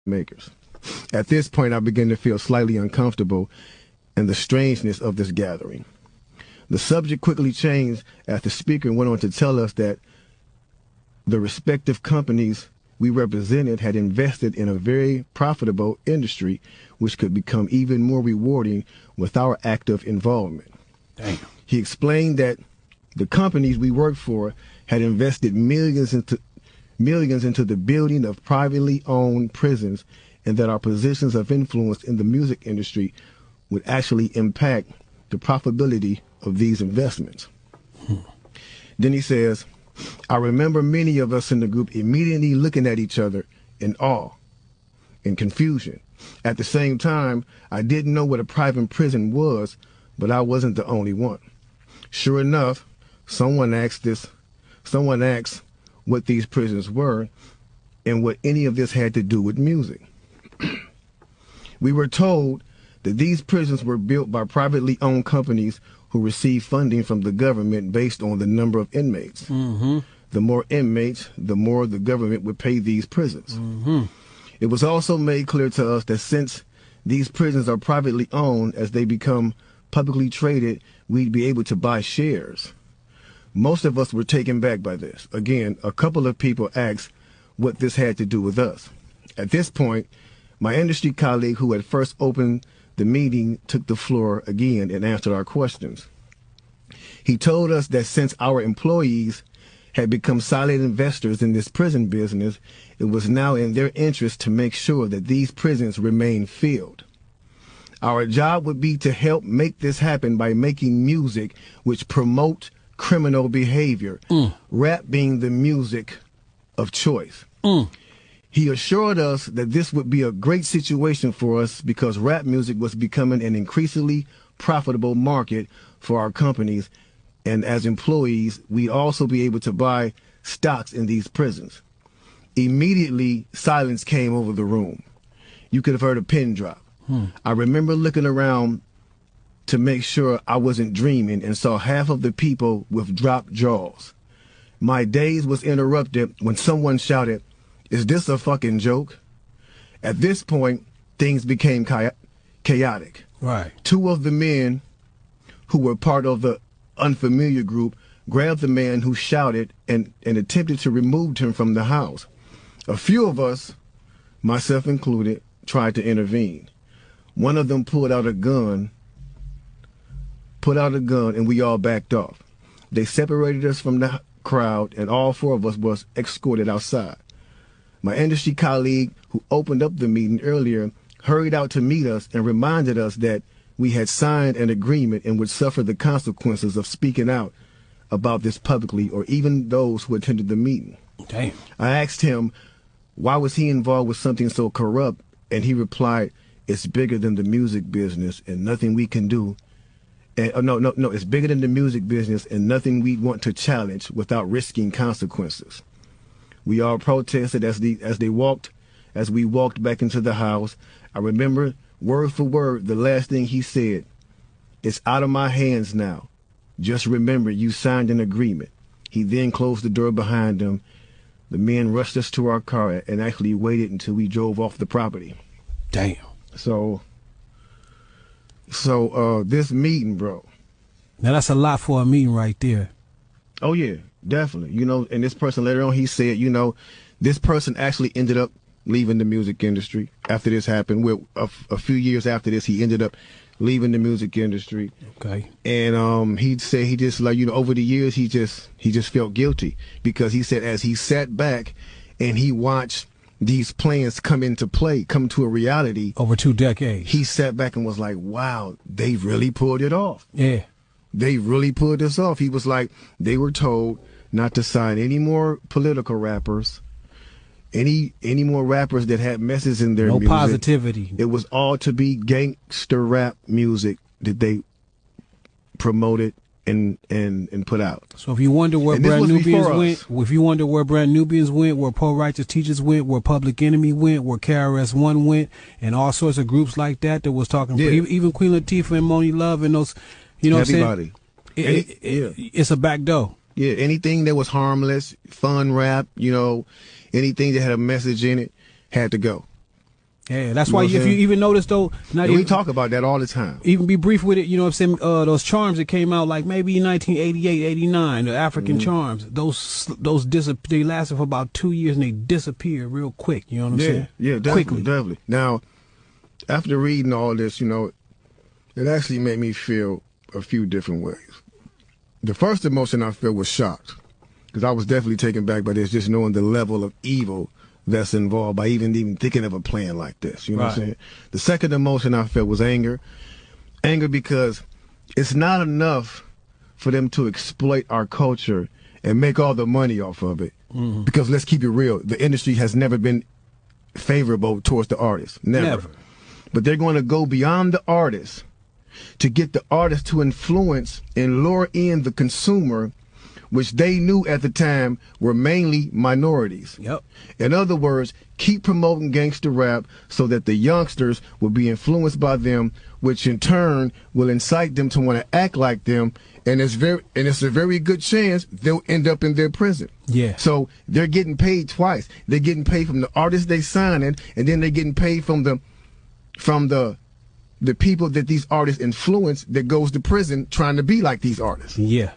makers. At this point, I began to feel slightly uncomfortable in the strangeness of this gathering. The subject quickly changed as the speaker went on to tell us that the respective companies we represented had invested in a very profitable industry which could become even more rewarding with our active involvement. Damn. He explained that the companies we worked for had invested millions into the building of privately owned prisons, and that our positions of influence in the music industry would actually impact the profitability of these investments. Then he says, I remember many of us in the group immediately looking at each other in awe and confusion. At the same time, I didn't know what a private prison was, but I wasn't the only one. Sure enough, someone asked what these prisons were and what any of this had to do with music. We were told that these prisons were built by privately owned companies who receive funding from the government based on the number of inmates. Mm-hmm. The more inmates, the more the government would pay these prisons. Mm-hmm. It was also made clear to us that since these prisons are privately owned, as they become publicly traded, we'd be able to buy shares. Most of us were taken back by this. Again, a couple of people asked what this had to do with us. At this point, my industry colleague who had first opened the meeting took the floor again and answered our questions. He told us that since our employees had become silent investors in this prison business, it was now in their interest to make sure that these prisons remain filled. Our job would be to help make this happen by making music which promote criminal behavior, rap being the music of choice. He assured us that this would be a great situation for us because rap music was becoming an increasingly profitable market for our companies, and as employees, we'd also be able to buy stocks in these prisons. Immediately, silence came over the room. You could have heard a pin drop. I remember looking around to make sure I wasn't dreaming and saw half of the people with dropped jaws. My daze was interrupted when someone shouted, "Is this a fucking joke?" At this point, things became chaotic. Right. Two of the men who were part of the unfamiliar group grabbed the man who shouted and attempted to remove him from the house. A few of us, myself included, tried to intervene. One of them pulled out a gun, and we all backed off. They separated us from the crowd, and all four of us was escorted outside. My industry colleague, who opened up the meeting earlier, hurried out to meet us and reminded us that we had signed an agreement and would suffer the consequences of speaking out about this publicly, or even those who attended the meeting. Damn. I asked him, why was he involved with something so corrupt? And he replied, it's bigger than the music business and nothing we can do. No, it's bigger than the music business and nothing we want to challenge without risking consequences. We all protested as we walked back into the house. I remember word for word the last thing he said. It's out of my hands now. Just remember you signed an agreement. He then closed the door behind him. The men rushed us to our car and actually waited until we drove off the property. Damn. So this meeting, bro. Now that's a lot for a meeting right there. Oh yeah, definitely. You know, and this person later on, he said, you know, this person actually ended up leaving the music industry after this happened. A few years after this, he ended up leaving the music industry. Okay. And he'd say he just, like, you know, over the years he just felt guilty because he said as he sat back and he watched these plans come to a reality over 2 decades, he sat back and was like, wow, they really pulled it off. Yeah. They really pulled this off. He was like, they were told not to sign any more political rappers, any more rappers that had messages in their music. No positivity. It was all to be gangster rap music that they promoted and put out. So if you wonder where Brand Nubians went, where Poor Righteous Teachers went, where Public Enemy went, where KRS-One went, and all sorts of groups like that was talking, even Queen Latifah and Moni Love and those, you know what I'm saying? It's a back door. Yeah, anything that was harmless, fun rap, you know, anything that had a message in it had to go. Yeah, that's why if you even notice though, we talk about that all the time. Even be brief with it, you know what I'm saying? Those charms that came out like maybe in 1988, 89, the African charms, those they lasted for about 2 years and they disappeared real quick. You know what I'm saying? Yeah, definitely. Now, after reading all this, you know, it actually made me feel a few different ways. The first emotion I felt was shocked, because I was definitely taken back by this, just knowing the level of evil that's involved by even thinking of a plan like this. You know what I'm saying? The second emotion I felt was anger. Anger because it's not enough for them to exploit our culture and make all the money off of it. Because let's keep it real, the industry has never been favorable towards the artists. Never. But they're going to go beyond the artists to get the artists to influence and lure in the consumer, which they knew at the time were mainly minorities. Yep. In other words, keep promoting gangster rap so that the youngsters will be influenced by them, which in turn will incite them to want to act like them, and it's a very good chance they'll end up in their prison. Yeah. So they're getting paid twice. They're getting paid from the artists they signing, and then they're getting paid from the people that these artists influence that goes to prison trying to be like these artists. Yeah.